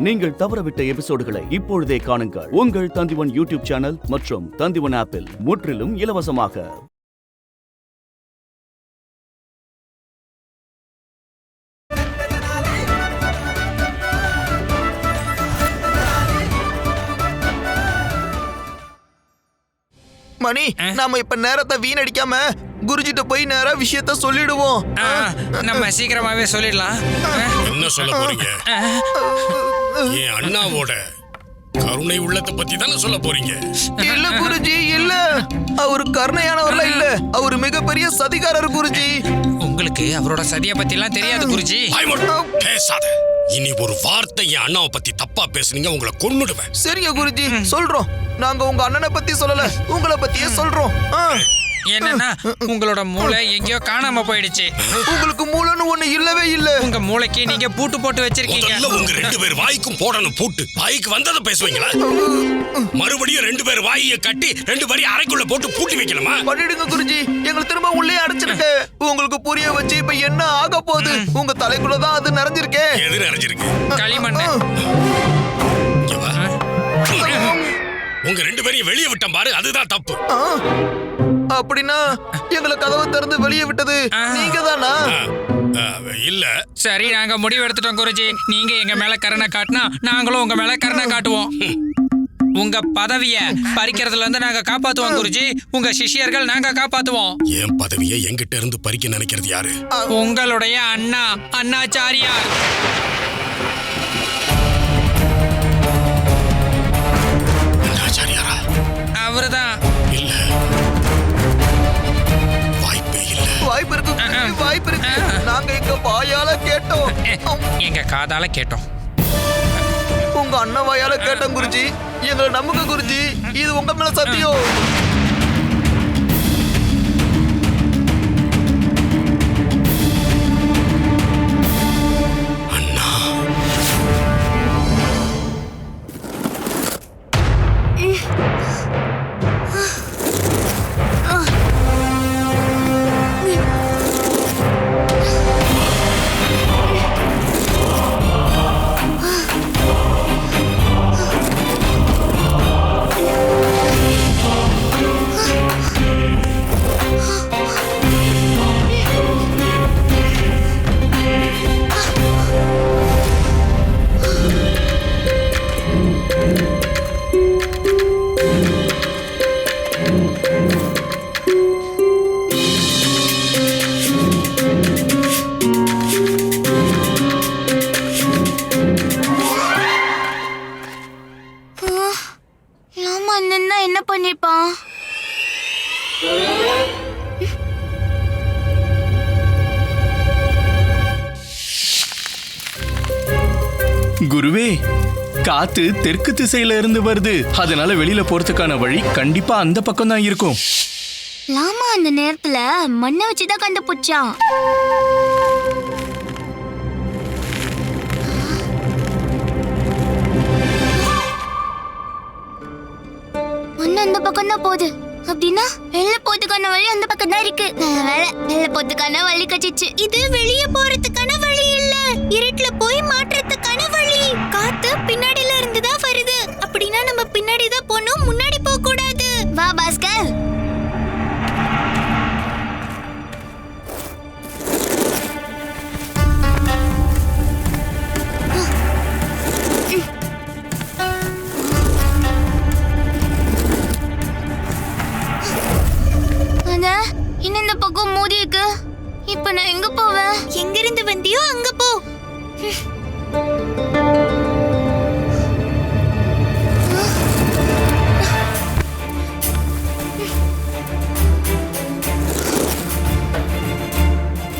நீங்கள் தவறவிட்ட எபிசோடுகளை இப்பொழுதே காணுங்கள். உங்கள் தந்திவன் யூடியூப் சேனல் மற்றும் தந்திவன் ஆப்பில் முற்றிலும் இலவசமாக. மணி, நாம இப்ப நேரத்தை வீணடிக்காம குருஜிட்ட போய் நேரா விஷயத்த சொல்லிடுவோம். நம்ம சீக்கிரமாவே சொல்லிடலாம். என்ன சொல்ல போறீங்க? என் அண்ணாவோட கருணை உள்ளத்தை பத்தி தானே சொல்ல போறீங்க? இல்ல குருஜி, இல்ல. அவரு கருணையானவர்ல இல்ல, அவரு மிகப்பெரிய சதிகாரர் குருஜி. உங்களுக்கு அவரோட சதிய பத்தி எல்லாம் தெரியாது குருஜி. பேசாத. இனி ஒரு வார்த்தை என் அண்ணாவை பத்தி தப்பா பேசுனீங்க, உங்களை கொன்னுடுவேன். சரிங்க குருஜி, சொல்றோம். நாங்க உங்க அண்ணனை பத்தி சொல்லல, உங்களை பத்தியே சொல்றோம். என்னன்னா உங்களோட மூளை எங்கேயோ காணாம போயிடுச்சு. உங்களுக்கு மூளைன்னு ஒண்ணு இல்லவே இல்ல. உங்க மூளைக்கு நீங்க பூட்டு போட்டு வச்சிருக்கீங்க. உங்க 2 பேர் வாய்க்கும் போடணும் பூட்டு. வாய்க்கு வந்ததை பேசுவீங்களா? மறுபடியும் 2 பேர் வாயை கட்டி 2 பேரையும் அறைக்குள்ள போட்டு பூட்டி வைக்கணுமா? பண்ணிடுங்க குருஜி, எங்களை திரும்ப உள்ளே அடைச்சிருக்க. உங்களுக்கு புரிய வச்சு இப்ப என்ன ஆக போகுது? உங்க தலைக்குள்ளதான் அது நிறைஞ்சிருக்கு. எது நிறைஞ்சிருக்கு? களிமண். உங்க 2 பேரையும் வெளியே விட்ட பாரு, அதுதான் தப்பு. அப்படின்னா எங்களை கதவை திறந்து வெளியே விட்டது நீங்க தானா? இல்ல. சரி, நாங்க முடிவு எடுத்துட்டோம் குருஜி. நீங்க எங்க மேல கருணை காட்டினா நாங்களும் உங்க மேல கருணை காட்டுவோம். உங்க பதவிய பறிக்கிறதுல இருந்து நாங்க காப்பாத்துவோம் குருஜி. உங்க சிஷ்யர்கள் நாங்க காப்பாத்துவோம். என் பதவியை எங்கிட்ட இருந்து பறிக்க நினைக்கிறது யாரு? உங்களுடைய அண்ணா அண்ணாச்சாரியார். அண்ணாச்சாரியாரா? அவருதான். இல்ல, வாய்ப்பே இல்ல. வாய்ப்பு இருக்கு, வாய்ப்பு இருக்கு. நாங்க எங்க வாயால கேட்டோம், எங்க காதால கேட்டோம். உங்க அண்ணன் வாயால கேட்டோம் குருஜி. எங்களை நம்புங்க குருஜி, இது உங்க மேல சத்தியம். அண்ணா, என்ன பண்ணிருப்பான்? குருவே, காத்து தெற்கு திசையில இருந்து வருது. அதனால வெளியில போறதுக்கான வழி கண்டிப்பா அந்த பக்கம் தான் இருக்கும். லாமா அந்த நேரத்துல மண்ணை வச்சுதான் கண்டுபிடிச்சான். மண்ணு அந்த பக்கம் தான் போகுது. அப்படின்னா வெளில போறதுக்கான வழி அந்த பக்கம் தான் இருக்கு. வெளில போறதுக்கான வழி கச்சிச்சு. இது வெளிய போறதுக்கான வழி இல்ல, இருட்டுல போய் மாற்றத்துக்கான வழி. காத்து பின்னாடில இருந்து தான் வருது. அப்படின்னா நம்ம பின்னாடி தான் போகணும், முன்னாடி போக கூடாது. வா பாஸ்கர். இன்னும் இந்த பக்கம் மூடி இருக்கு. இப்ப நான் எங்க போவேன்? எங்க இருந்து வந்தியோ அங்க போ.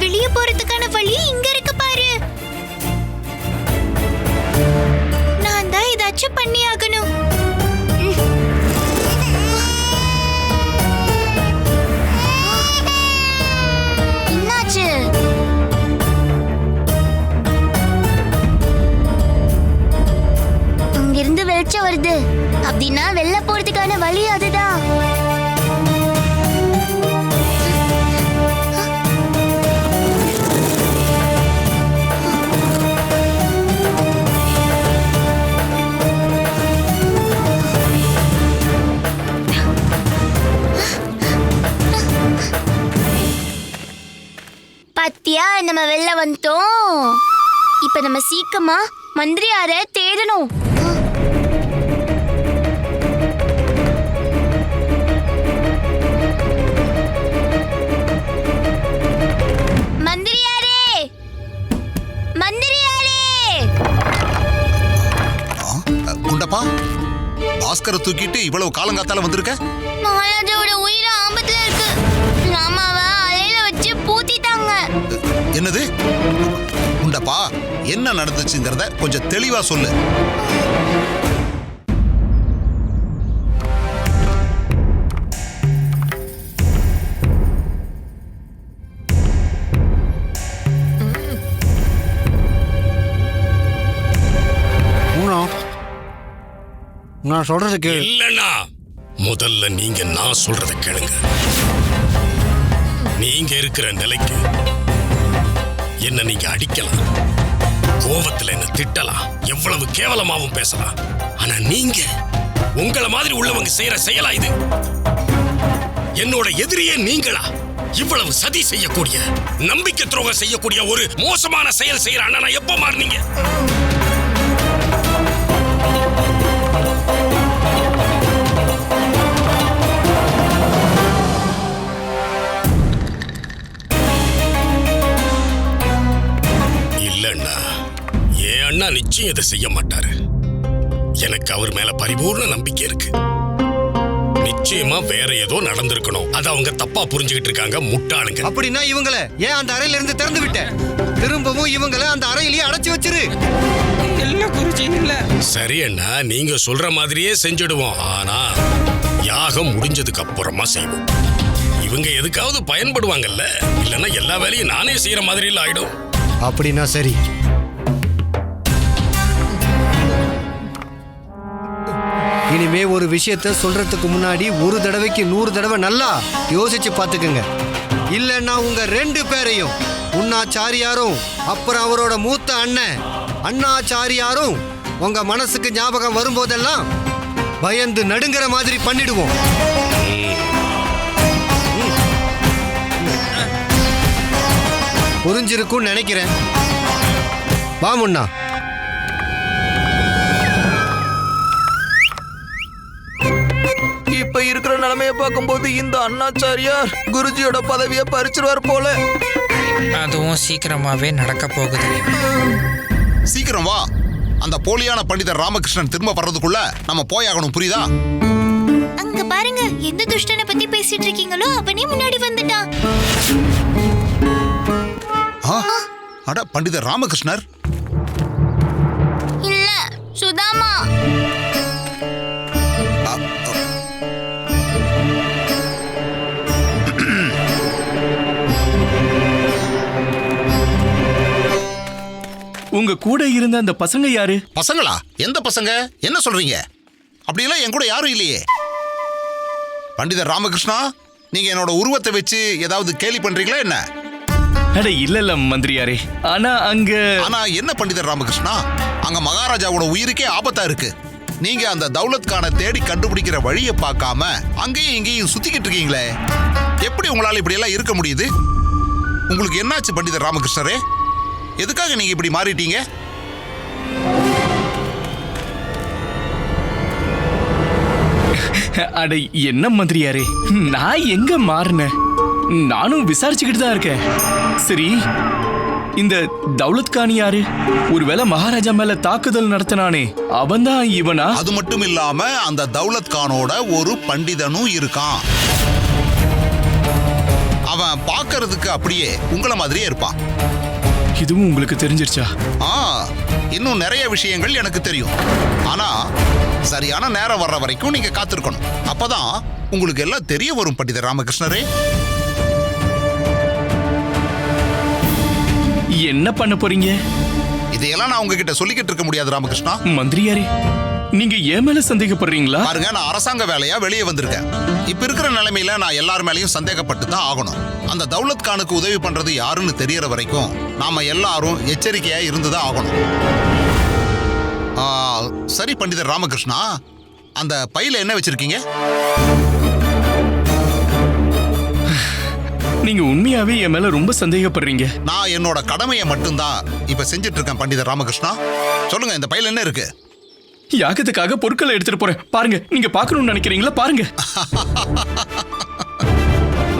வெளியே போறதுக்கான வழி இங்க இருக்கு பாரு. நான் தான் ஏதாச்சும் பண்ணி ஆகணும். அங்கிருந்து வெளிச்சம் வருது. அப்படின்னா வெளில போறதுக்கான வழி அதுதான். வழியா நம்ம வெளில வந்துட்டோம். இப்ப நம்ம சீக்கிரமா மந்திரியார தேடணும். மந்திரியாரே, மந்திரியாரே! குண்டப்பா, பாஸ்கரை தூக்கிட்டு இவ்வளவு காலங்காத்தால வந்திருக்க? மகாராஜாவோட உயிர் ஆபத்துல இருக்கு. ராமாவை அலையில வச்சு பூத்திட்டாங்க. என்னது? குண்டப்பா, என்ன நடந்துச்சுங்கிறத கொஞ்சம் தெளிவா சொல்லு. நான் சொல்றது கேளு. இல்லனா முதல்ல நீங்க நான் சொல்றத கேளுங்க. நீங்க இருக்கிற நிலைக்கு என்ன நீங்க அடிக்கலாம், கோவத்துல என்ன திட்டலாம், எவ்வளவு கேவலமாவும் பேசலாம். ஆனா நீங்க உங்களை மாதிரி உள்ளவங்க செய்யற செயலா இது? என்னோட எதிரியே நீங்களா? இவ்வளவு சதி செய்யக்கூடிய, நம்பிக்கை துரோகம் செய்யக்கூடிய ஒரு மோசமான செயல் செய்யற அண்ணா எப்ப மாறினீங்க? இல்லண்ணா, என் அண்ணா நிச்சயம் இதை செய்ய மாட்டாரு. எனக்கு அவர் மேல பரிபூர்ண நம்பிக்கை இருக்கு. நிச்சயமா வேற ஏதோ நடந்திருக்கணும். அது அவங்க தப்பா புரிஞ்சுக்கிட்டு இருக்காங்க, முட்டாளுங்க. அப்படின்னா இவங்களை ஏன் அந்த அறையில இருந்து திறந்து விட்ட? திரும்பவும் இவங்களை அந்த அறையிலேயே அடைச்சு வச்சிரு. இல்ல குருஜி, இல்ல. சரி அண்ணா, நீங்க சொல்ற மாதிரியே செஞ்சிடுவோம். ஆனா யாகம் முடிஞ்சதுக்கு அப்புறமா செய்வோம். இவங்க எதுக்காவது பயன்படுவாங்கல்ல, இல்லன்னா எல்லா வேலையும் நானே செய்யற மாதிரி இல்ல ஆயிடும். அப்படின்னா சரி. இனிமே ஒரு விஷயத்த சொல்றதுக்கு முன்னாடி ஒரு தடவைக்கு 100 தடவை நல்லா யோசிச்சு பாத்துக்குங்க. இல்லன்னா உங்க 2 பேரையும், உண்ணாச்சாரியாரும் அப்புறம் அவரோட மூத்த அண்ணன் அண்ணாச்சாரியாரும் உங்க மனசுக்கு ஞாபகம் வரும்போதெல்லாம் பயந்து நடுங்கிற மாதிரி பண்ணிடுவோம். புரிஞ்சிருக்கும்னு நினைக்கிறேன். வா முன்னா. இப்ப இருக்கிற நிலைமைய பார்க்கும்போது இந்த அண்ணாச்சாரியார் குருஜியோட பதவியை பறிச்சிருவார் போல. அதுவும் சீக்கிரமாவே நடக்க போகுது. சீக்கிரம் வா. அந்த போலியான பண்டிதர் ராமகிருஷ்ணன் திரும்ப வர்றதுக்குள்ள நம்ம போயாகணும், புரியுதா? அங்க பாருங்க, எந்த துஷ்டனை பத்தி பேசிட்டு இருக்கீங்களோ அவனே முன்னாடி வந்துட்டான். அட, பண்டிதர் ராமகிருஷ்ணர் இல்ல, சுதாமா. உங்க கூட இருந்த அந்த பசங்க யாரு? பசங்களா? எந்த பசங்க? என்ன சொல்றீங்க? அப்படியெல்லாம் என் கூட யாரும் இல்லையே. பண்டிதர் ராமகிருஷ்ணா, நீங்க என்னோட உருவத்தை வச்சு ஏதாவது கேலி பண்றீங்களா என்ன? அட இல்ல மந்திரியாரே, ஆனா ஆனா என்ன பண்டிதர் ராமகிருஷ்ணா, அங்க மகாராஜாவோட உயிருக்கே ஆபத்தா இருக்கு. நீங்க அந்த தௌலத் கானை தேடி கண்டுபிடிக்கிற வழியை பார்க்காம அங்கேயும் இங்கேயும் சுத்திக்கிட்டு இருக்கீங்களே. எப்படி உங்களால இப்படி எல்லாம் இருக்க முடியுது? உங்களுக்கு என்னாச்சு பண்டிதர் ராமகிருஷ்ணரே? எதுக்காக நீங்க இப்படி மாறிட்டீங்க? அட என்ன மந்திரியாரே, நான் எங்க மாறினேன்? நானும் விசாரிச்சுக்கிட்டு தான் இருக்கேன். சரி, இந்த தௌலத் கான் யாரு? ஒருவேளை மகாராஜா மேல தாக்குதல் நடத்தினானே, அவன்தான் இவனா? அது மட்டும் இல்லாம அந்த தௌலத் கானோட ஒரு பண்டிதனும் இருக்கான். அவன் பார்க்கிறதுக்கு அப்படியே உங்களை மாதிரியே இருப்பான். இதுவும் உங்களுக்கு தெரிஞ்சிருச்சா? இன்னும் நிறைய விஷயங்கள் எனக்கு தெரியும். ஆனா சரியான நேரம் வர்ற வரைக்கும் நீங்க காத்திருக்கணும். அப்பதான் உங்களுக்கு எல்லாம் தெரிய வரும் பண்டிதர் ராமகிருஷ்ணரே. என்ன பண்ண போறீங்க? இதையெல்லாம் நான் உங்ககிட்ட சொல்லிக்கிட்டு இருக்க முடியாது ராமகிருஷ்ணா. மந்திரியாரே, நீங்க ஏன் மேல சந்தேகப்படுறீங்களா? பாருங்க, நான் அரசாங்க வேலையா வெளியே வந்திருக்கேன். இப்ப இருக்கிற நிலைமையில நான் எல்லார் மேலயும் சந்தேகப்பட்டு தான் ஆகணும். அந்த தௌலத் கானுக்கு உதவி பண்றது யாருன்னு தெரியற வரைக்கும் நாம எல்லாரும் எச்சரிக்கையா இருந்துதான் ஆகணும். சரி பண்டிதர் ராமகிருஷ்ணா, அந்த பையில என்ன வச்சிருக்கீங்க? நீங்க உண்மையாவே என் மேல ரொம்ப சந்தேகப்படுறீங்க. நான் என்னோட கடமையை மட்டும்தான் இப்ப செஞ்சுட்டு இருக்கேன் பண்டிதர் ராமகிருஷ்ணா. சொல்லுங்க, இந்த பையில என்ன இருக்கு? யாகத்துக்காக பொருட்களை எடுத்துட்டு போறேன். பாருங்க, நீங்க பார்க்கணும்னு நினைக்கிறீங்களா? பாருங்க.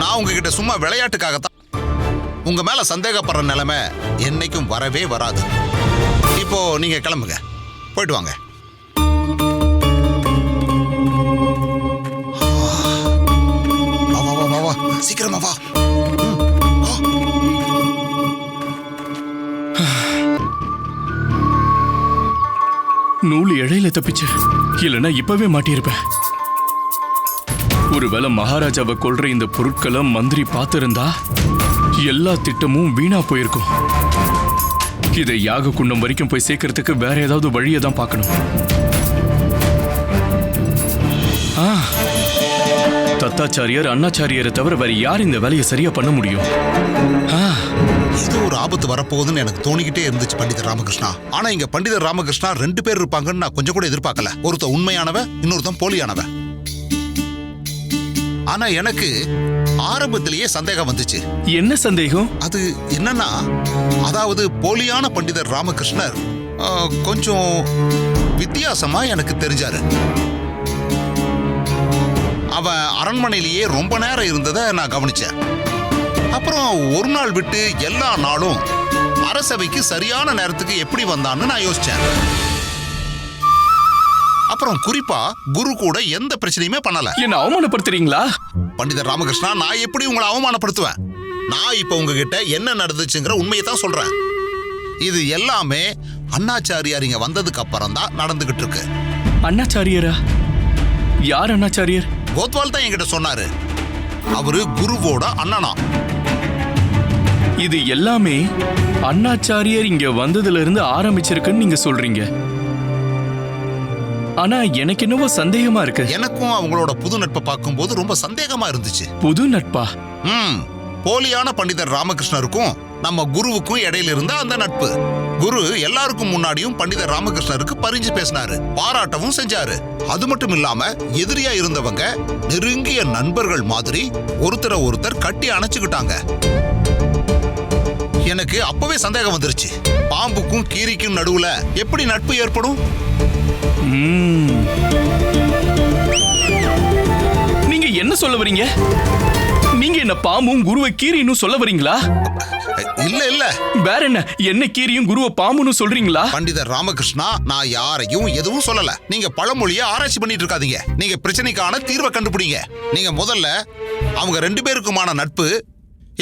நான் உங்ககிட்ட சும்மா விளையாட்டுக்காகத்தான். உங்க மேல சந்தேகப்படுற நிலைமை என்னைக்கும் வரவே வராது. இப்போ நீங்க கிளம்புங்க, போயிட்டு வாங்க. சீக்கிரமா வா. நூல் இழையில தப்பிச்சு, இல்லைன்னா இப்பவே மாட்டியிருப்பேன். ஒருவேளை மகாராஜாவை கொல்ற இந்த பொருட்களை மந்திரி பார்த்திருந்தா எல்லா திட்டமும் வீணா போயிருக்கும். இதை யாக குண்டம் வரைக்கும் போய் சேர்க்கறதுக்கு வேற ஏதாவது வழியை தான் பார்க்கணும். தத்தாச்சாரியார் அண்ணாச்சாரியாரை தவிர வேற யார் இந்த வேலையை சரியா பண்ண முடியும்? ஏதோ ஒரு ஆபத்து வரப்போகுதுன்னு எனக்கு தோணிக்கிட்டே இருந்துச்சு பண்டிதர் ராமகிருஷ்ணா. ஆனா இங்க பண்டிதர் ராமகிருஷ்ணா 2 பேர் இருப்பாங்கன்னு நான் கொஞ்சம் கூட எதிர்பார்க்கல. ஒருத்தன் உண்மையானவ, இன்னொருத்தன் போலியானவ. ஆனா எனக்கு ஆரம்பத்திலேயே சந்தேகம் வந்துச்சு. என்ன சந்தேகம்? அது என்னன்னா, அதாவது போலியான பண்டிதர் ராமகிருஷ்ணர் கொஞ்சம் வித்தியாசமா எனக்கு தெரிஞ்சாரு. அவன் அரண்மனையிலேயே ரொம்ப நேரம் இருந்ததை நான் கவனிச்சேன். அப்புறம் ஒரு நாள் விட்டு எல்லா நாளும் அரசவைக்கு சரியான நேரத்துக்கு எப்படி வந்தான்னு நான் யோசிச்சேன். அப்புறம் குறிப்பா குரு கூட எந்த பிரச்சனையுமே பண்ணல. என்ன அவமானப்படுத்துறீங்களா பண்டிதர் ராமகிருஷ்ணா? நான் எப்படி உங்களை அவமானப்படுத்துவேன்? நான் இப்ப உங்ககிட்ட என்ன நடந்துச்சுங்கிற உண்மையை தான் சொல்றேன். இது எல்லாமே அண்ணாச்சாரியார் இங்க வந்ததுக்கு அப்புறம் தான் நடந்துகிட்டு இருக்கு. அண்ணாச்சாரியாரா? யார் அண்ணாச்சாரியார்? கோத்வால் தான் என்கிட்ட சொன்னாரு. அவரு குருவோட அண்ணனா. இது எல்லாமே அண்ணாச்சாரியார் இங்க வந்ததுல இருந்து ஆரம்பிச்சிருக்குன்னு நீங்க சொல்றீங்க. ஆனா எனக்கு என்னவோ சந்தேகமா இருக்கு. எனக்கும் அவங்களோட புது நட்பை பார்க்கும்போது ரொம்ப சந்தேகமா இருந்துச்சு. புது நட்பா? போலியான பண்டிதர் ராமகிருஷ்ணருக்கும் நம்ம குருவுக்கும் இடையில இருந்த அந்த நட்பு. குரு எல்லாருக்கும் முன்னாடியும் பண்டிதர் ராமகிருஷ்ணருக்கு பரிஞ்சு பேசினாரு, பாராட்டவும் செஞ்சாரு. அது மட்டும் இல்லாம எதிரியா இருந்தவங்க நெருங்கிய நண்பர்கள் மாதிரி ஒருத்தரை ஒருத்தர் கட்டி அணைச்சுக்கிட்டாங்க. எனக்கு அப்பவே சந்தேகம் வந்துருச்சு, பாம்புக்கும் கீரிக்கும் நடுவுல எப்படி நட்பு ஏற்படும்? நீங்க என்ன சொல்ல வரீங்க? நீங்க என்ன பாம்பும் குருவை கீரின்னு சொல்ல வரீங்களா? இல்ல இல்ல. வேற என்ன? என்ன கீரியும் குருவை பாம்புன்னு சொல்றீங்களா? பண்டிதர் ராமகிருஷ்ணா, நான் யாரையும் எதுவும் சொல்லல. நீங்க பழமொழியை ஆராய்ச்சி பண்ணிட்டு இருக்காதீங்க. நீங்க பிரச்சனைக்கான தீர்வை கண்டுபிடிங்க. நீங்க முதல்ல அவங்க 2 பேருக்குமான நட்பு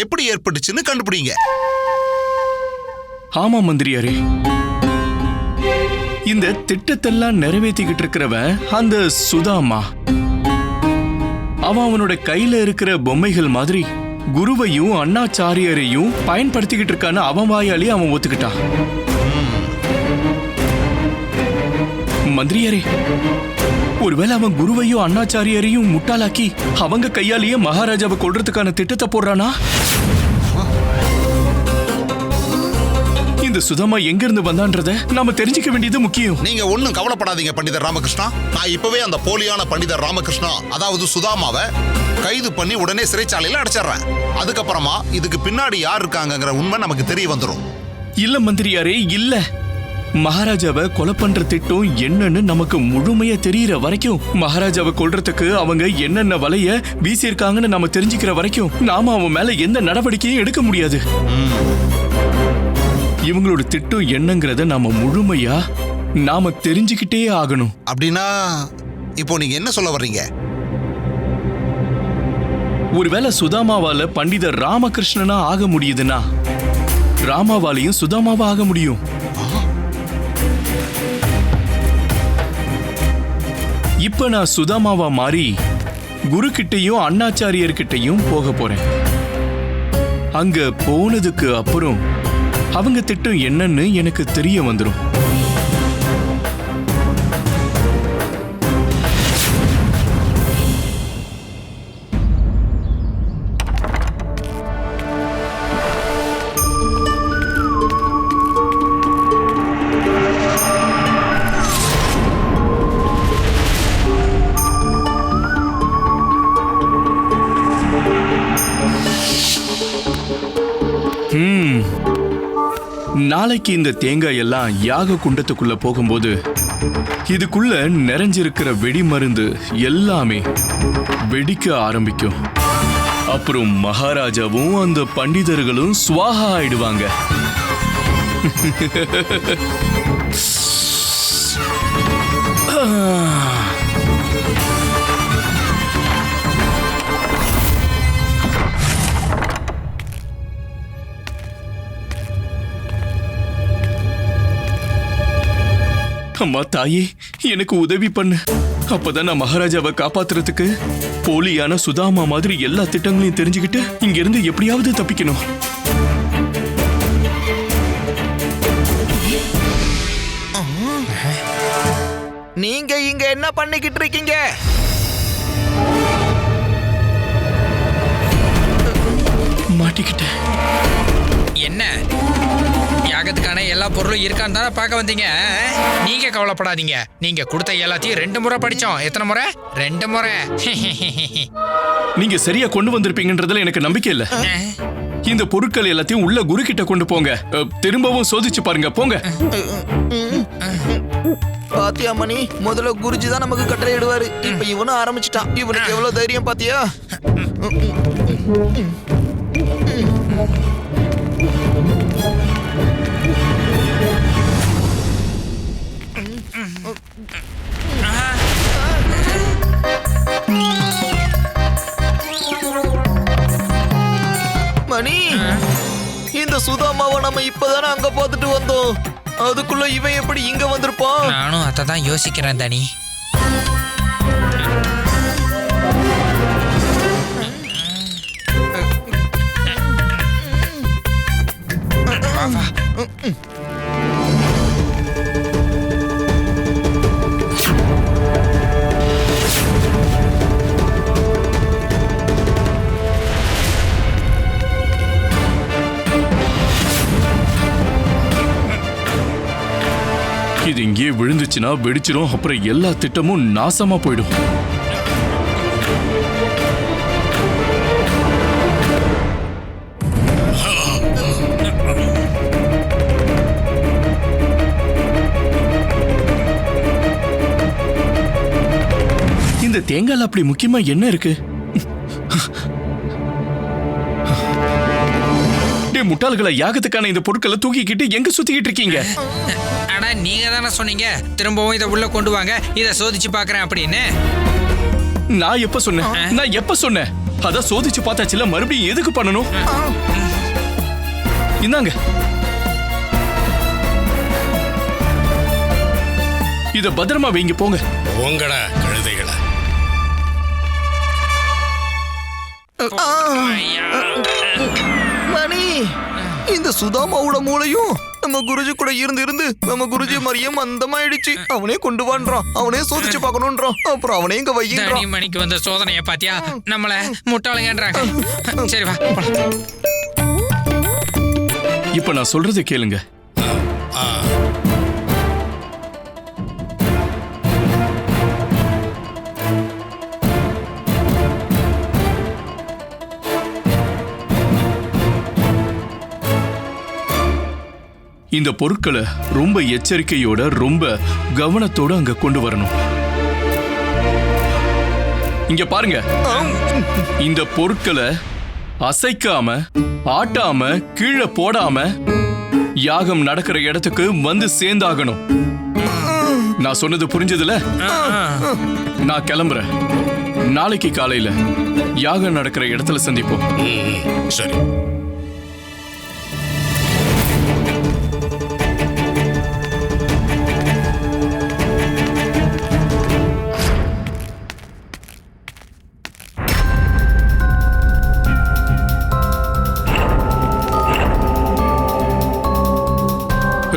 எப்படி ஏற்பட்டுச்சுன்னு கண்டுபிடிங்க. ஆமா மந்திரியாரே, இந்த திட்டத்தெல்லாம் நிறைவேற்றிக்கிட்டு இருக்கிறவன் அந்த சுதாமா. அவனோட கையில இருக்கிற பொம்மைகள் மாதிரி குருவையும் அண்ணாச்சாரியரையும் பயன்படுத்திக்கிட்டு இருக்கான்னு அவன் வாயாலே அவன் ஒத்துக்கிட்டான். மந்திரியாரே, ஒருவேளை அவன் குருவையும் அண்ணாச்சாரியரையும் முட்டாளாக்கி அவங்க கையாலேயே மகாராஜாவை கொல்றதுக்கான திட்டத்தை போடுறானா? இந்த சுதாமா எங்க இருந்து வந்தான்றத நாம தெரிஞ்சுக்க வேண்டியது முக்கியம். நீங்க ஒண்ணும் கவலைப்படாதீங்க பண்டிதர் ராமகிருஷ்ணா. நான் இப்பவே அந்த போலியான பண்டிதர் ராமகிருஷ்ணா, அதாவது சுதாமாவை கைது பண்ணி உடனே சிறைச்சாலையில அடைச்சிடுறேன். அதுக்கப்புறமா இதுக்கு பின்னாடி யார் இருக்காங்கங்கிற உண்மை நமக்கு தெரிய வந்துடும். இல்ல மந்திரியாரே, இல்ல. மகாராஜாவை கொலை பண்ற திட்டம் என்னன்னு நமக்கு முழுமையா தெரியற வரைக்கும், மகாராஜாவை கொல்றதுக்கு அவங்க என்னென்ன வலைய வீசியிருக்காங்கன்னு நாம தெரிஞ்சுக்கிற வரைக்கும் நாம அவன் மேல எந்த நடவடிக்கையும் எடுக்க முடியாது. இவங்களோட திட்டம் என்னங்கிறத நாம முழுமையா நாம தெரிஞ்சுக்கிட்டே ஆகணும். அப்படின்னா இப்போ நீங்க என்ன சொல்ல வர்றீங்க? ஒருவேளை சுதாமாவால பண்டிதர் ராமகிருஷ்ணனா ஆக முடியுதுன்னா ராமாவாலையும் சுதாமாவா ஆக முடியும். இப்ப நான் சுதாமாவா மாறி குரு கிட்டையும் அண்ணாச்சாரியர்கிட்டையும் போக போறேன். அங்க போனதுக்கு அப்புறம் அவங்க திட்டம் என்னன்னு எனக்கு தெரிய வந்துடும். நாளைக்கு இந்த தேங்காய் எல்லாம் யாக குண்டத்துக்குள்ள போகும்போது இதுக்குள்ள நிறைஞ்சிருக்கிற வெடி மருந்து எல்லாமே வெடிக்க ஆரம்பிக்கும். அப்புறம் மகாராஜாவும் அந்த பண்டிதர்களும் ஸ்வாஹா ஆயிடுவாங்க. அம்மா தாயே, எனக்கு உதவி பண்ணு. அப்பதான் நான் மகாராஜாவை காப்பாத்துறதுக்கு போலியான சுதாமா மாதிரி எல்லா திட்டங்களையும் தெரிஞ்சுக்கிட்டு இங்க இருந்து எப்படியாவது தப்பிக்கணும். நீங்க இங்க என்ன பண்ணிக்கிட்டு இருக்கீங்க? மாட்டிக்கிட்டேன். என்ன யாகத்துக்கான எல்லா பொருளும் இருக்கான்னு தானே பார்க்க வந்தீங்க. நீங்க கவலைப்படாதீங்க. நீங்க கொடுத்த எல்லாத்தையும் 2 முறை படிச்சோம். எத்தனை முறை? 2 முறை. நீங்க சரியா கொண்டு வந்திருப்பீங்கன்றதுல எனக்கு நம்பிக்கை இல்ல. இந்த பொருட்கள் எல்லாத்தையும் உள்ள குரு கிட்ட கொண்டு போங்க. திரும்பவும் சோதிச்சு பாருங்க. போங்க. பாத்தியா மணி, முதல்ல குருஜி தான் நமக்கு கட்டளை இடுவாரு. இப்ப இவனும் ஆரம்பிச்சிட்டான். இவனுக்கு எவ்வளவு தைரியம் பாத்தியா? மணி, இந்த சுதாமாவை நம்ம இப்பதானே அங்க பார்த்துட்டு வந்தோம். அதுக்குள்ள இவன் எப்படி இங்க வந்திருப்பான்? நானும் அதை தான் யோசிக்கிறேன் தனி. இது இங்கே விழுந்துச்சுன்னா வெடிச்சிரும். அப்புறம் எல்லா திட்டமும் நாசமா போயிடும். இந்த தேங்காய்ல அப்படி முக்கியமா என்ன இருக்கு? முட்டாள்களை, யாகத்துக்கான இந்த பொருட்களை தூக்கிக்கிட்டு எங்க சுத்திக்கிட்டு இருக்கீங்க? ஆனா நீங்க தானே சொன்னீங்க திரும்பவும் இதை உள்ள கொண்டு வாங்க, இதை சோதிச்சு பாக்குறேன் அப்படின்னு. நான் எப்ப சொன்னேன்? நான் எப்ப சொன்னேன்? அதான் சோதிச்சு பார்த்தாச்சுல, மறுபடியும் எதுக்கு பண்ணணும்? இந்தாங்க, இத பத்திரமா வைங்க. போங்க. உங்கள கழுதைகளை. மணி, இந்த சுதாமாவோட மூளையும் நம்ம குருஜி கூட இருந்து இருந்து நம்ம குருஜி மாதிரியும் மந்தமாயிடுச்சு. அவனே கொண்டு வான்றான், அவனே சோதிச்சு பார்க்கணும்ன்றான். அப்புறம் அவனே இங்க வைக்கிறான். மணிக்கு வந்த சோதனைய பாத்தியா? நம்மள முட்டாளுங்கன்றாங்க. சரி வா. இப்ப நான் சொல்றதை கேளுங்க. இந்த பொருட்களை ரொம்ப எச்சரிக்கையோட, ரொம்ப கவனத்தோட அங்க கொண்டு வரணும். இங்க பாருங்க, இந்த பொருட்களை அசைக்காம, ஆட்டாம, கீழே போடாம யாகம் நடக்கிற இடத்துக்கு வந்து சேர்ந்தாகணும். நான் சொன்னது புரிஞ்சதுல? நான் கிளம்புறேன். நாளைக்கு காலையில யாகம் நடக்கிற இடத்துல சந்திப்போம். சரி.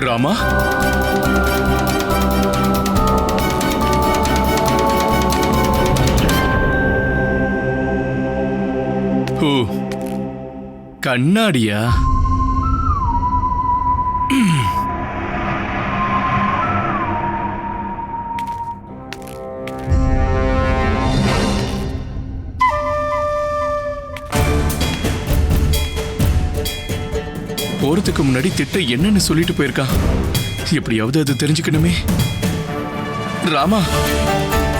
ராமா, ஓ கண்ணாடியா? போறதுக்கு முன்னாடி திட்டம் என்னன்னு சொல்லிட்டு போயிருக்கான். எப்படியாவது அது தெரிஞ்சுக்கணுமே. ராமா,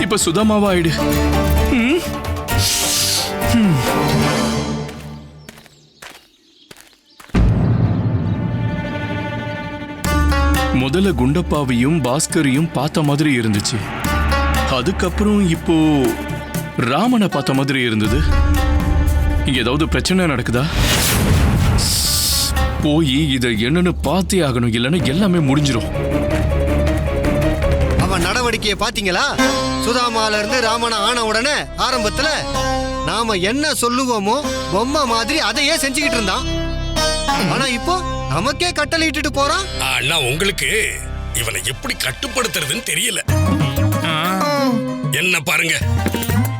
இப்ப சுதாமாவா ஆயிடு. முதல்ல குண்டப்பாவையும் பாஸ்கரையும் பார்த்த மாதிரி இருந்துச்சு. அதுக்கப்புறம் இப்போ ராமனை பார்த்த மாதிரி இருந்தது. இங்க ஏதாவது பிரச்சனை நடக்குதா? போய் இதை என்னன்னு பார்த்தே ஆகணும், இல்லைன்னா எல்லாமே முடிஞ்சிடும். அவன் நடவடிக்கையை பாத்தீங்களா? சுதாமால இருந்து ராமனை ஆன உடனே ஆரம்பத்துல நாம என்ன சொல்லுவோமோ பொம்மை மாதிரி அதையே செஞ்சுக்கிட்டு இருந்தான். ஆனா இப்போ நமக்கே கட்டளை இட்டுட்டு போறான். அண்ணா, உங்களுக்கு இவனை எப்படி கட்டுப்படுத்துறதுன்னு தெரியல. என்ன பாருங்க,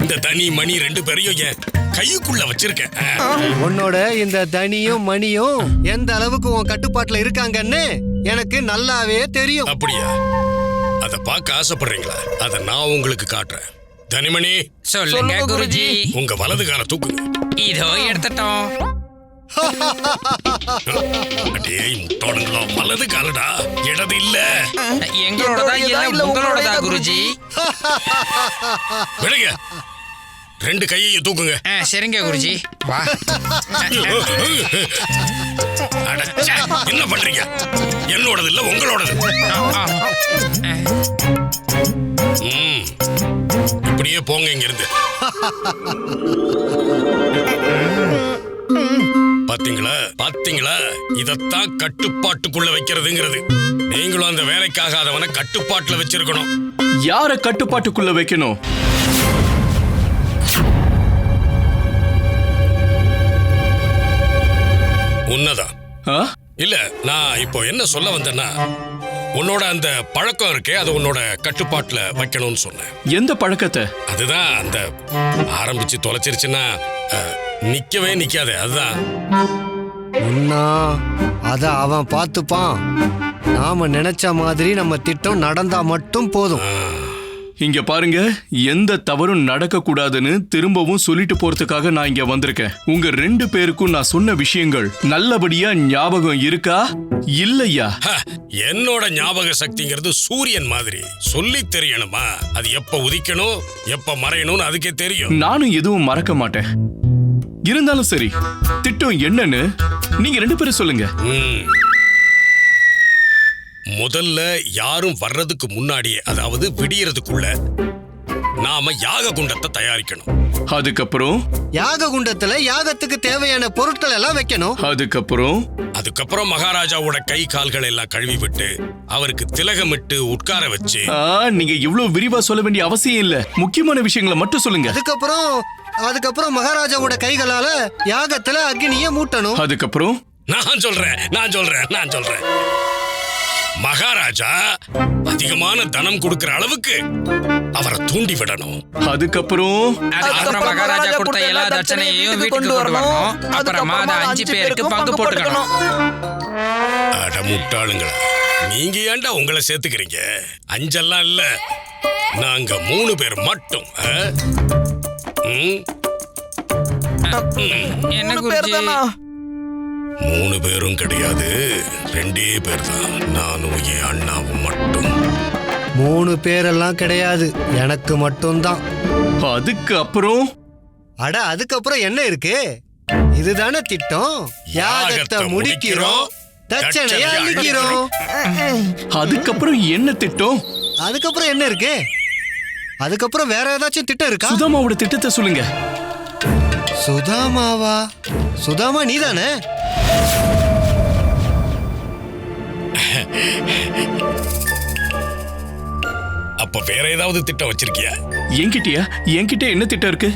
இந்த தனி மணி 2 பேரையும் என் கையுக்குள்ள வச்சிருக்கேன். உன்னோட இந்த தனியும் மணியும் எந்த அளவுக்கு உன் கட்டுப்பாட்டுல இருக்காங்கன்னு எனக்கு நல்லாவே தெரியும். அப்படியா? அத பார்க்க ஆசைப்படுறீங்களா? அத நான் உங்களுக்கு காட்டுறேன். தனிமணி, சொல்லுங்க குருஜி. உங்க வலது கால தூக்குங்க. இதோ எடுத்துட்டோம். அடேய் முட்டாளுங்களா, வலது காலடா, இடது இல்ல. எங்களோடதா இல்ல உங்களோடதா குருஜி? விடுங்க, 2 கையையும் தூக்குங்க. சரிங்க குருஜி. வா. அடச்சே, என்ன பண்றீங்க? என்னோடது இல்ல உங்களோடது. இப்படியே போங்க இங்க இருந்து. பாத்தீங்களா, இதத்தான் கட்டுப்பாட்டுக்குள்ள வைக்கிறதுங்கிறது. நீங்களும் அந்த வேலைக்காகாதவனை கட்டுப்பாட்டுல வச்சிருக்கணும். யார கட்டுப்பாட்டுக்குள்ள வைக்கணும்? உன்னதான் இல்ல, நான் இப்போ என்ன சொல்ல வந்தேன்னா, உன்னோட அந்த பழக்கம் இருக்கே, அதை உன்னோட கட்டுப்பாட்டுல வைக்கணும்னு சொன்னேன். எந்த பழக்கத்தை? அதுதான், அந்த ஆரம்பிச்சு தொலைச்சிருச்சுன்னா நிக்கவே நிக்காதே, அதுதான். உன்னா அத அவன் பார்த்துப்பான். நாம நினைச்ச மாதிரி நம்ம திட்டம் நடந்தா மட்டும் போதும். இங்க பாருங்க, எந்த தவறும் நடக்க கூடாதுன்னு திரும்பவும் சொல்லிட்டு போறதுக்காக நான் இங்க வந்திருக்கேன். உங்க 2 பேருக்கும் நான் சொன்ன விஷயங்கள் நல்லபடியா ஞாபகம் இருக்கா இல்லையா? என்னோட ஞாபக சக்திங்கிறது சூரியன் மாதிரி. சொல்லி தெரியணுமா? அது எப்ப உதிக்கணும் எப்ப மறையணும்னு அதுக்கே தெரியும். நானும் எதுவும் மறக்க மாட்டேன். இருந்தாலும் சரி, திட்டம் என்னன்னு நீங்க 2 பேரும் சொல்லுங்க. முதல்ல யாரும் வர்றதுக்கு முன்னாடியே, அதாவது விடியறதுக்குள்ள நாம யாக குண்டத்தை தயாரிக்கணும். அதுக்கப்புறம் யாக குண்டத்துல யாகத்துக்கு தேவையான பொருட்கள் எல்லாம் வைக்கணும். அதுக்கப்புறம் மகாராஜாவோட கை கால்கள் எல்லாம் கழுவி விட்டு அவருக்கு திலகமிட்டு உட்கார வச்சு. நீங்க இவ்வளவு விரிவா சொல்ல வேண்டிய அவசியம் இல்ல, முக்கியமான விஷயங்களை மட்டும் சொல்லுங்க. அதுக்கப்புறம் மகாராஜாவோட கைகளால யாகத்துல அக்னியை மூட்டணும். அதுக்கப்புறம் நான் சொல்றேன். மகாராஜா அதிகமான தனம் கொடுக்கிற அளவுக்கு அவரை தூண்டி விடணும். அதுக்கப்புறம் மகாராஜா கொடுத்த எல்லா தட்சணையையும் வீட்டுக்கு கொண்டு வரணும். அப்புறமா அதை 5 பேருக்கு பங்கு போட்டுக்கணும். அட முட்டாளுங்களா, நீங்க ஏன்டா உங்களை சேர்த்துக்கிறீங்க? 5 எல்லாம் இல்ல, நாங்க 3 பேர் மட்டும். என்ன குருஜி? 3 பேரும் கிடையாது, 2 பேர் தான். நானும் என் அண்ணாவும் மட்டும். 3 பேரெல்லாம் கிடையாது, எனக்கு மட்டும்தான். அதுக்கப்புறம் என்ன இருக்கு? இதுதானே திட்டம். யாகத்தை முடிக்கிறோம், தட்சணையை அளிக்கிறோம். அதுக்கப்புறம் என்ன திட்டம்? அதுக்கப்புறம் என்ன இருக்கு? அதுக்கப்புறம் வேற ஏதாச்சும் திட்டம் இருக்கா? சுதாமாவோட திட்டத்தை சொல்லுங்க. சுதாமாவா? சுதாமா நீதானே? அப்ப வேற ஏதாவது திட்டம் வச்சிருக்கியா? என்கிட்ட என்ன திட்டம் இருக்கு?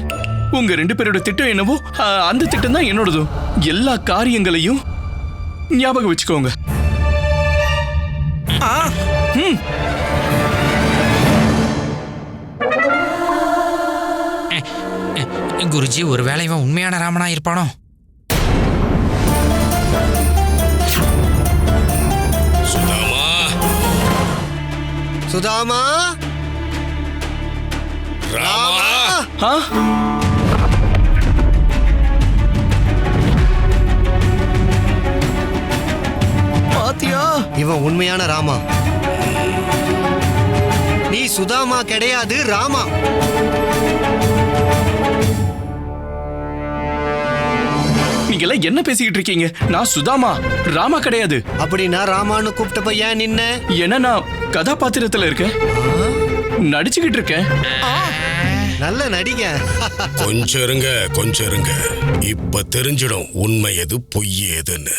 உங்க 2 பேரோட திட்டம் என்னவோ அந்த திட்டம் தான் என்னோடதும். எல்லா காரியங்களையும் ஞாபகம் வச்சுக்கோங்க. குருஜி, ஒருவேளை இவன் உண்மையான ராமனா இருப்பானோ? சுதாமா, ராமா, பாத்தியா? இவன் உண்மையான ராமா. நீ சுதாமா கிடையாது, ராமா. நீங்க எல்லாம் என்ன பேசிக்கிட்டு இருக்கீங்க? நான் சுதாமா, ராமா கிடையாது. அப்படின்னா ராமான்னு கூப்பிட்டப்ப ஏன் நின்ன? ஏன்னா நான் கதாபாத்திரத்துல இருக்கேன், நடிச்சுக்கிட்டு இருக்கேன். நல்ல நடிக. கொஞ்சம் இருங்க, கொஞ்சம் இருங்க. இப்ப தெரிஞ்சிடும் உண்மை எது பொய் எதுன்னு.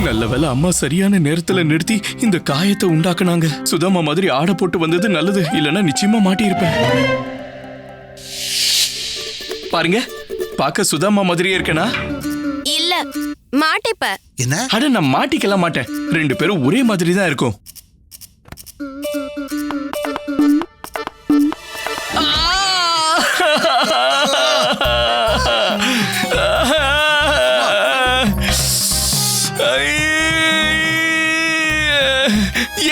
நல்ல வேளை அம்மா சரியான நேரத்துல நிறுத்தி இந்த காயத்தை உண்டாக்குனாங்க. சுதாமா மாதிரி ஆடை போட்டு வந்தது நல்லது, இல்லைன்னா நிச்சயமா மாட்டியிருப்பேன். பாருங்க, பார்க்க சுதாமா மாதிரியே இருக்கேனா? இல்ல, மாட்டிப்ப. என்ன? அட, நான் மாட்டிக்கலாம் மாட்டேன். 2 பேரும் ஒரே மாதிரி தான் இருக்கும்.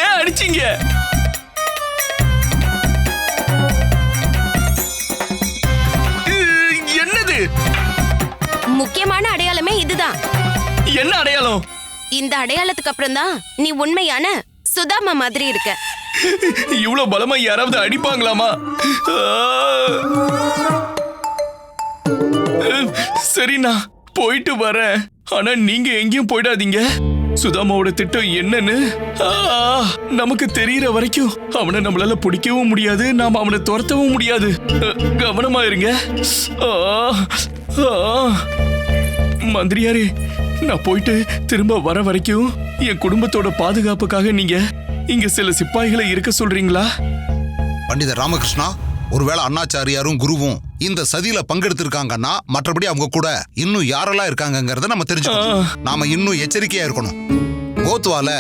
ஏன் அடிச்சீங்க? என்னது? முக்கியமான அடையாளமே இதுதான். என்ன அடையாளம்? இந்த அடையாளத்துக்கு அப்புறம் தான் நீ உண்மையான சுதாமா மாதிரி இருக்க. இவ்வளவு பலமா யாராவது அடிப்பாங்களாமா? சரி, நான் போயிட்டு வரேன். ஆனா நீங்க எங்கேயும் போயிடாதீங்க. சுதாமாவோட திட்டம் என்னன்னு நமக்கு தெரியற வரைக்கும் அவனை நம்மளால பிடிக்கவும் முடியாது, நாம அவனை துரத்தவும் முடியாது. கவனமா இருங்க. மந்திரியாரே, நான் போயிட்டு திரும்ப வர வரைக்கும் என் குடும்பத்தோட பாதுகாப்புக்காக நீங்க இங்க சில சிப்பாய்களை இருக்க சொல்றீங்களா? பண்டிதர் ராமகிருஷ்ணா, ஒருவேளை அண்ணாச்சாரியாரும் குருவும் இந்த சதியில பங்கெடுத்திருக்காங்கன்னா மற்றபடி அவங்க கூட இன்னும் யாரெல்லாம் இருக்காங்கங்கறத நம்ம தெரிஞ்சுக்கணும். நாம இன்னும் எச்சரிக்கையா இருக்கணும். கோத்வால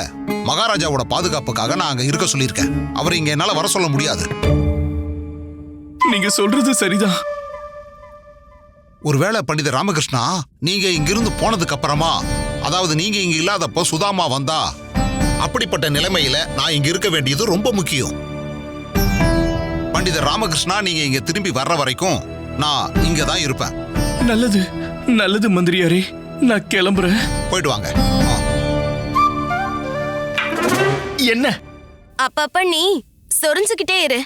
மகாராஜாவோட பாதுகாப்புக்காக நான் அங்க இருக்க சொல்லியிருக்கேன். அவரை இங்க என்னால வர சொல்ல முடியாது. நீங்க சொல்றது சரிதான். ஒருவேளை பண்டிதர் ராமகிருஷ்ணா, நீங்க இங்கிருந்து போனதுக்கு அப்புறமா, அதாவது நீங்க இங்க இல்லாதப்போ சுதாமா வந்தா, அப்படிப்பட்ட நிலைமையில நான் இங்க இருக்க வேண்டியது ரொம்ப முக்கியம். பண்டிதர் ராமகிருஷ்ணா, நீங்க இங்க திரும்பி வர்ற வரைக்கும் நான் இங்க தான் இருப்பேன். நல்லது, நல்லது மந்திரியாரே, நான் கிளம்புறேன். போயிட்டு வாங்க. என்ன? அப்பப்ப நீ சொரிஞ்சுக்கிட்டே இரு.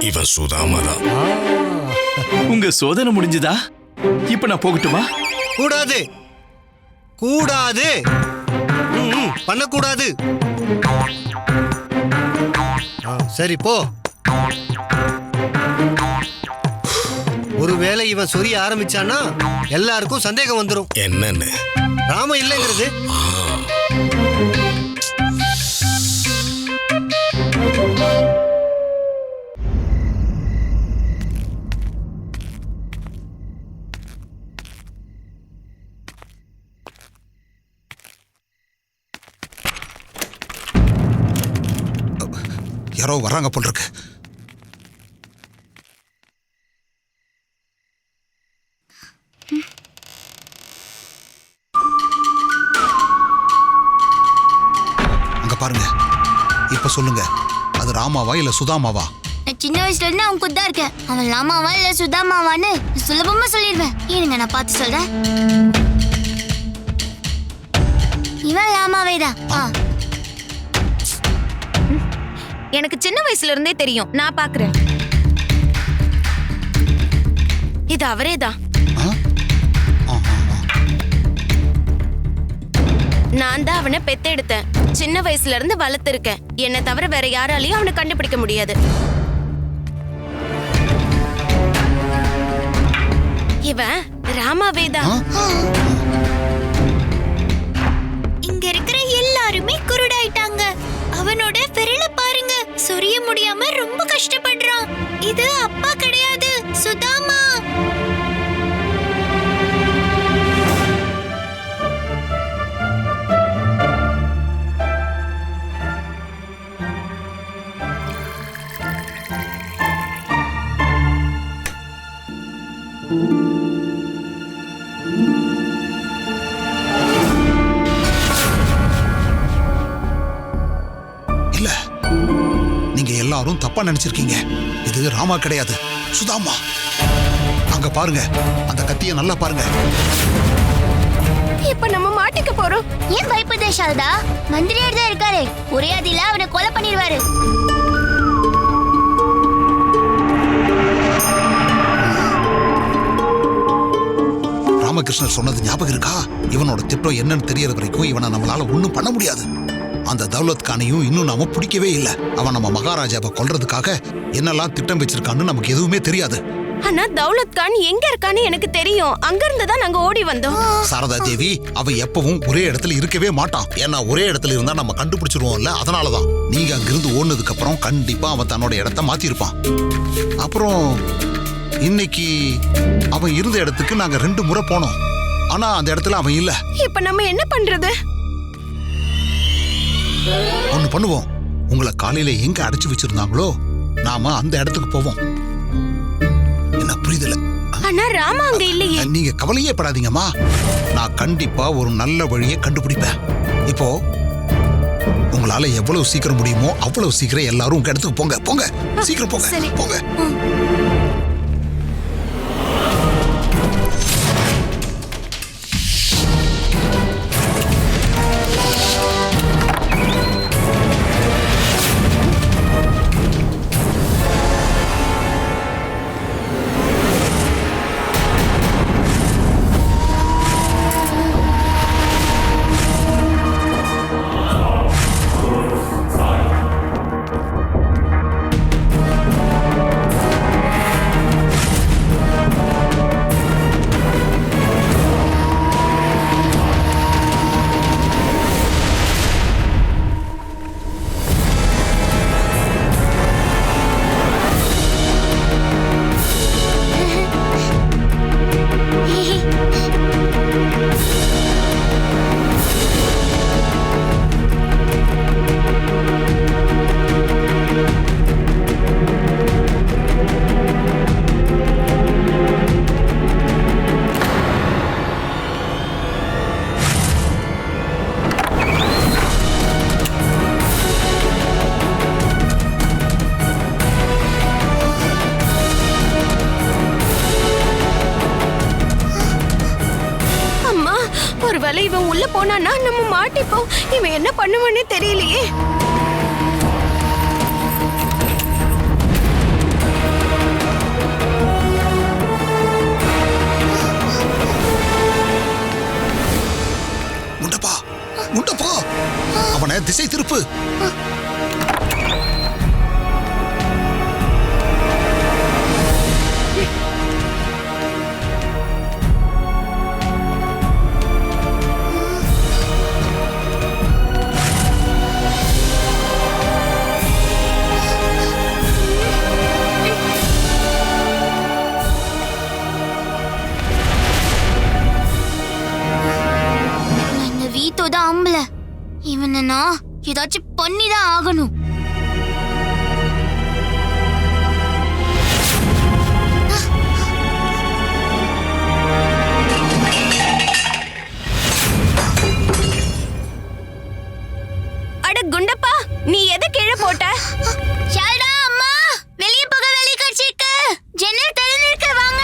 இவன் சுதாமாதான். உங்க சோதனை முடிஞ்சதா? இப்ப நான் போகட்டுமா? கூடாது, கூடாது, பண்ணக்கூடாது. சரி, போ. ஒருவேளை இவன் சொரிய ஆரம்பிச்சானா எல்லாருக்கும் சந்தேகம் வந்துடும். என்னன்னு? ராம இல்லைங்கிறது. யாரோ வராங்க போல் இருக்கு. அங்க பாருங்க. இப்ப சொல்லுங்க, அது ராமாவா இல்ல சுதாமாவா? நான் சின்ன வயசுல இருந்து அவங்க கூட தான் இருக்கேன். அவன் ராமாவா இல்ல சுதாமாவான்னு சுலபமா சொல்லிடுவேன். இருங்க, நான் பார்த்து சொல்றேன். இவன் ராமாவே தான். எனக்கு சின்ன வயசுல இருந்தே தெரியும். நான் பாக்குறேன். இது அவரே தான். நான் தான் அவனை பெத்தெடுத்தேன். சின்ன வயசுல இருந்து வளர்த்திருக்கேன். என்னை தவிர வேற யாராலையும் அவனை கண்டுபிடிக்க முடியாது. இவன் ராமாவே தான். இங்க இருக்கிற எல்லாருமே குருடாயிட்டாங்க. அவனோட விரல பாரு. சொரிய முடியாம ரொம்ப கஷ்டப்படுறான். இது அப்பா கிடையாது, சுதாமா. இல்ல, நீங்க எல்லாரும் தப்பா நினைச்சிருக்கீங்க. இது ராமா கிடையாது, சுதாமா. அங்க பாருங்க, அந்த கத்திய நல்லா பாருங்க. இப்ப நம்ம மாட்டிக்க போறோம். ஏன் பயப்படுற சாரதா? மந்திரியார் தான் இருக்காரு. ஒரே அதில அவனை கொலை பண்ணிடுவாரு. ராமகிருஷ்ணர் சொன்னது ஞாபகம் இருக்கா? இவனோட திட்டம் என்னன்னு தெரியற வரைக்கும் இவனை நம்மளால ஒண்ணும் பண்ண முடியாது. அந்த தௌலத் கானையும் இன்னும் நாம பிடிக்கவே இல்லை. அவன் நம்ம மகாராஜாவை கொல்றதுக்காக என்னெல்லாம் திட்டம் வச்சிருக்கான்னு நமக்கு எதுவுமே தெரியாது. ஆனா தௌலத் கான் எங்க இருக்கான்னு எனக்கு தெரியும். அங்க இருந்து தான் நாங்க ஓடி வந்தோம். சாரதா தேவி, அவன் எப்பவும் ஒரே இடத்துல இருக்கவே மாட்டான். ஏன்னா ஒரே இடத்துல இருந்தா நம்ம கண்டுபிடிச்சிருவோம்ல, அதனாலதான். நீங்க அங்கிருந்து ஓடுனதுக்கு அப்புறம் கண்டிப்பா அவன் தன்னோட இடத்த மாத்திருப்பான். அப்புறம் இன்னைக்கு அவன் இருந்த இடத்துக்கு நாங்க 2 முறை போனோம். ஆனா அந்த இடத்துல அவன் இல்ல. இப்ப நம்ம என்ன பண்றது? ஒண்ணு பண்ணுவோம். உங்களை காலையில எங்க அடைச்சு வச்சிருந்தாங்களோ நாம அந்த இடத்துக்கு போவோம். என்ன புரியுதுல? ஆனா ராமா அங்க இல்லையே. நீங்க கவலையே படாதீங்கம்மா. நான் கண்டிப்பா ஒரு நல்ல வழியை கண்டுபிடிப்பேன். இப்போ உங்களால எவ்வளவு சீக்கிரம் முடியுமோ அவ்வளவு சீக்கிரம் எல்லாரும் உங்க இடத்துக்கு போங்க. போங்க, சீக்கிரம் போங்க. சரி. போங்க. ஒருவேளை இவன் உள்ள போனானா நம்ம மாட்டிப்போம். இவன் என்ன பண்ணுவானே தெரியலையே. முண்டப்பா, முண்டப்பா, அவனை திசை திருப்பு. இவனை நான் ஏதாச்சும் பண்ணிதான் ஆகணும். அட குண்டப்பா, நீ எதை கீழே போட்ட? ஷால்டா அம்மா, வெளியே போக வெளியே கடிச்சிருக்கு. ஜன்னல் திறந்திருக்கு, வாங்க.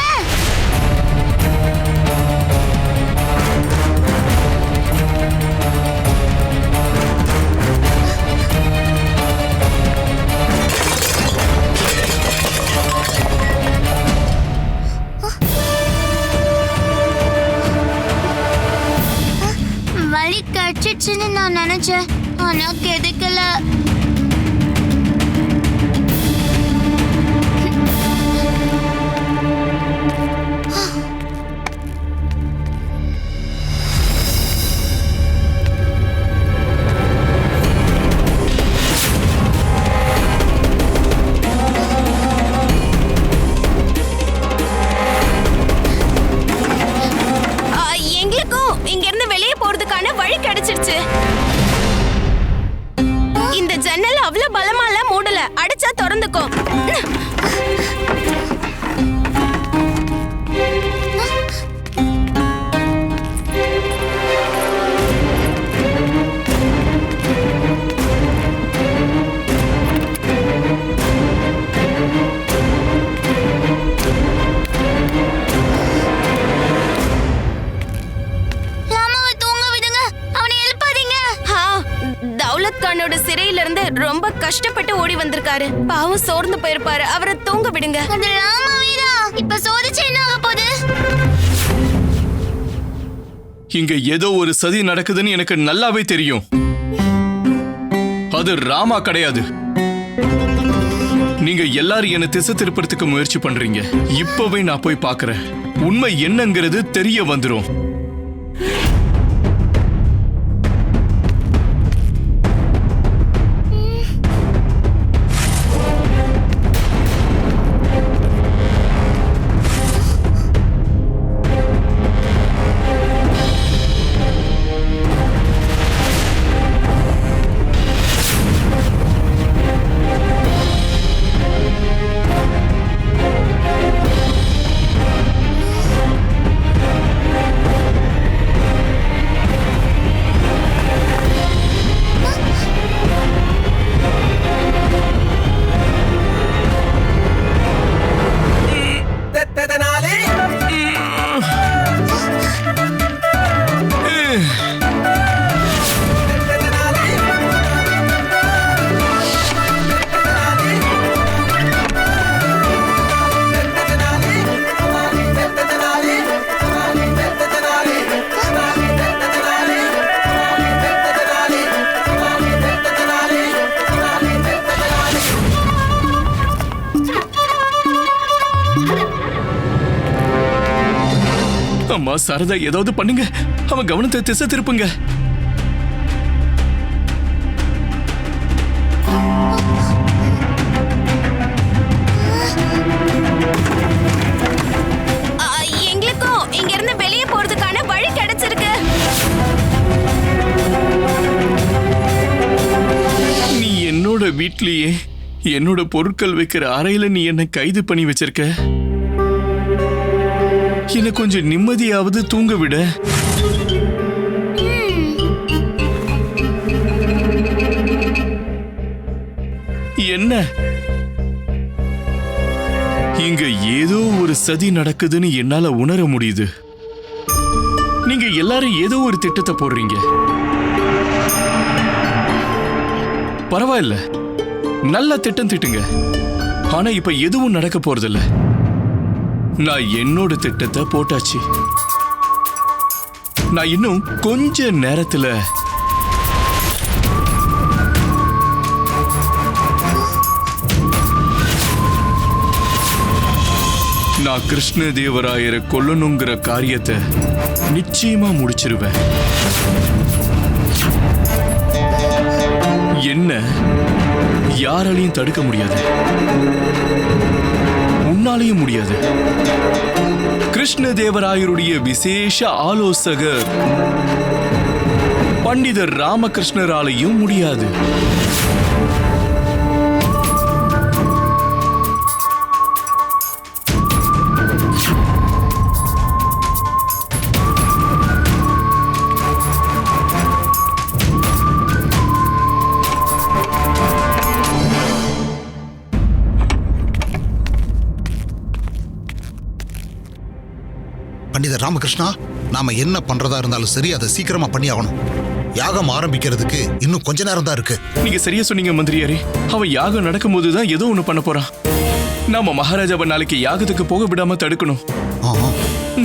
வலி கடிச்சிச்சுன்னு நான் நினைச்சேன், ஆனா கிடைக்கல. கஷ்டப்பட்டு ஓடி வந்திருக்காரு. பாவம் சோர்ந்து போயிருப்பாரு. அவரை தூங்க விடுங்க. அது ராமாவேதா. இப்ப சோதிச்சு என்ன ஆக போகுது? இங்க ஏதோ ஒரு சதி நடக்குதுன்னு எனக்கு நல்லாவே தெரியும். அது ராமா கிடையாது. நீங்க எல்லாரும் என்ன திசை திருப்பறதுக்கு முயற்சி பண்றீங்க. இப்பவே நான் போய் பார்க்கறேன். உண்மை என்னங்கிறது தெரிய வந்துரும். அம்மா சாரதா, ஏதாவது பண்ணுங்க. அவன் கவனத்தை திசை திருப்புங்க. எங்களுக்கும் இங்க இருந்து வெளியே போறதுக்கான வழி கிடைச்சிருக்கு. நீ என்னோட வீட்லயே என்னோட பொருட்கள் வைக்கிற அறையில நீ என்ன கைது பண்ணி வச்சிருக்க. என்ன கொஞ்சம் நிம்மதியாவது தூங்க விட. என்ன இங்க ஏதோ ஒரு சதி நடக்குதுன்னு என்னால உணர முடியுது. நீங்க எல்லாரும் ஏதோ ஒரு திட்டத்தை போடுறீங்க. பரவாயில்ல, நல்ல திட்டம் திட்டுங்க. ஆனா இப்ப எதுவும் நடக்க போறதில்ல. நான் என்னோட திட்டத்தை போட்டாச்சு. நான் இன்னும் கொஞ்ச நேரத்துல நான் கிருஷ்ணதேவராயரை கொல்லணுங்கிற காரியத்தை நிச்சயமா முடிச்சிருவேன். என்ன யாராலையும் தடுக்க முடியாது. உன்னாலையும் முடியாது. கிருஷ்ணதேவராயருடைய விசேஷ ஆலோசகர் பண்டிதர் ராமகிருஷ்ணராலையும் முடியாது. பண்டிதர் ராமகிருஷ்ணா, நாம என்ன பண்றதா இருந்தாலும் சரி, அதை சீக்கிரமா பண்ணி ஆகணும். யாகம் ஆரம்பிக்கிறதுக்கு இன்னும் கொஞ்ச நேரம் தான் இருக்கு. நீங்க சரியா சொன்னீங்க மந்திரியாரே. அவன் யாகம் நடக்கும் போதுதான் ஏதோ ஒண்ணு பண்ண போறான். நாம மகாராஜாவை நாளைக்கு யாகத்துக்கு போக விடாம தடுக்கணும்.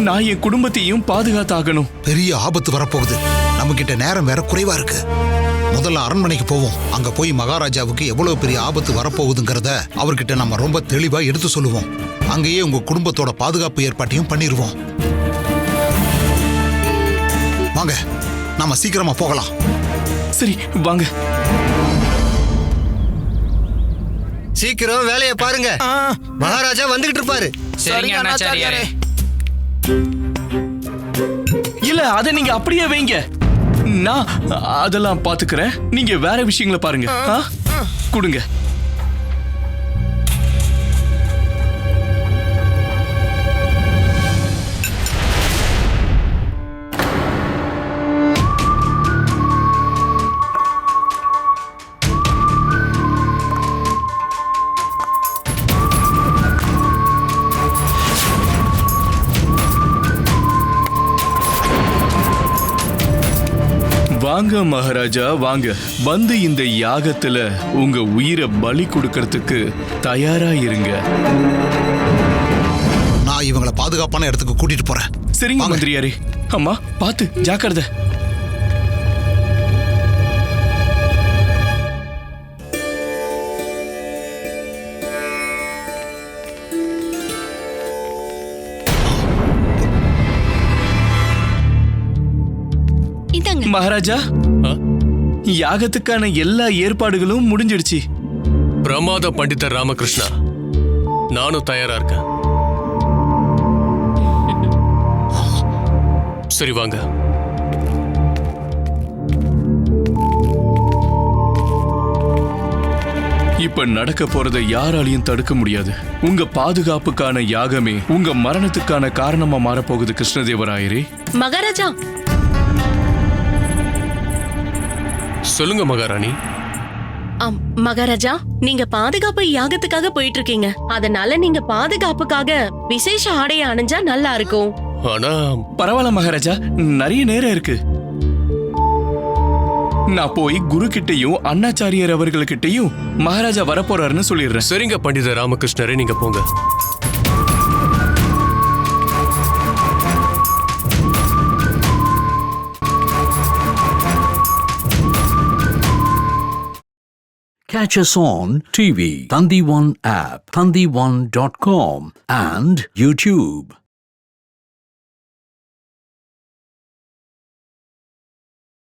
நான் என் குடும்பத்தையும் பாதுகாத்தாகணும். பெரிய ஆபத்து வரப்போகுது. நம்ம கிட்ட நேரம் வேற குறைவா இருக்கு. முதல்ல அரண்மனைக்கு போவோம். அங்க போய் மகாராஜாவுக்கு எவ்வளவு பெரிய ஆபத்து வரப்போகுதுங்கிறத அவர்கிட்ட நம்ம ரொம்ப தெளிவா எடுத்து சொல்லுவோம். அங்கேயே உங்க குடும்பத்தோட பாதுகாப்பு ஏற்பாட்டையும் பண்ணிடுவோம். வாங்க, நாம சீக்கிரமா போகலாம். சரி வாங்க. சீக்கிரம் வேலையை பாருங்க. மகாராஜா வந்துகிட்டு இருப்பாரு. சரிங்க அண்ணாச்சாரியாரே. இல்ல, அதை நீங்க அப்படியே வைங்க. நான் அதெல்லாம் பாத்துக்கிறேன். நீங்க வேற விஷயங்களை பாருங்க. கொடுங்க. வாங்க மகாராஜா வாங்க. வந்து இந்த யாகத்துல உங்க உயிரை பலி கொடுக்கறதுக்கு தயாரா இருங்க. நான் இவங்களை பாதுகாப்பான இடத்துக்கு கூட்டிட்டு போறேன். சரிங்க மந்திரியாரே. அம்மா பாத்து ஜாக்கிரதை. மகாராஜா, யாகத்துக்கான எல்லா ஏற்பாடுகளும் முடிஞ்சிடுச்சு. பிரமாத பண்டிதர் ராமகிருஷ்ணா, நானும் தயாரா இருக்கேன். சரி வாங்க. இப்ப நடக்க போறதை யாராலையும் தடுக்க முடியாது. உங்க பாதுகாப்புக்கான யாகமே உங்க மரணத்துக்கான காரணமா மாறப்போகுது கிருஷ்ணதேவராயரே. மகாராஜா, சொல்லுங்க மகாராணி. மகாராஜா, நீங்க பாதுகாப்பு யாகத்துக்காக போயிட்டு இருக்கீங்க. அதனால நீங்க பாதுகாப்புக்காக விசேஷ ஆடைய அணிஞ்சா நல்லா இருக்கும். ஆனா பரவாயில்ல மகாராஜா, நிறைய நேரம் இருக்கு. நான் போய் குரு கிட்டையும் அண்ணாச்சாரியார் அவர்கள்கிட்டையும் மகாராஜா வரப்போறாருன்னு சொல்லிடுறேன். சரிங்க பண்டிதர் ராமகிருஷ்ணரே, நீங்க போங்க. Catch us on TV, Thandivan app, thandivan.com and YouTube.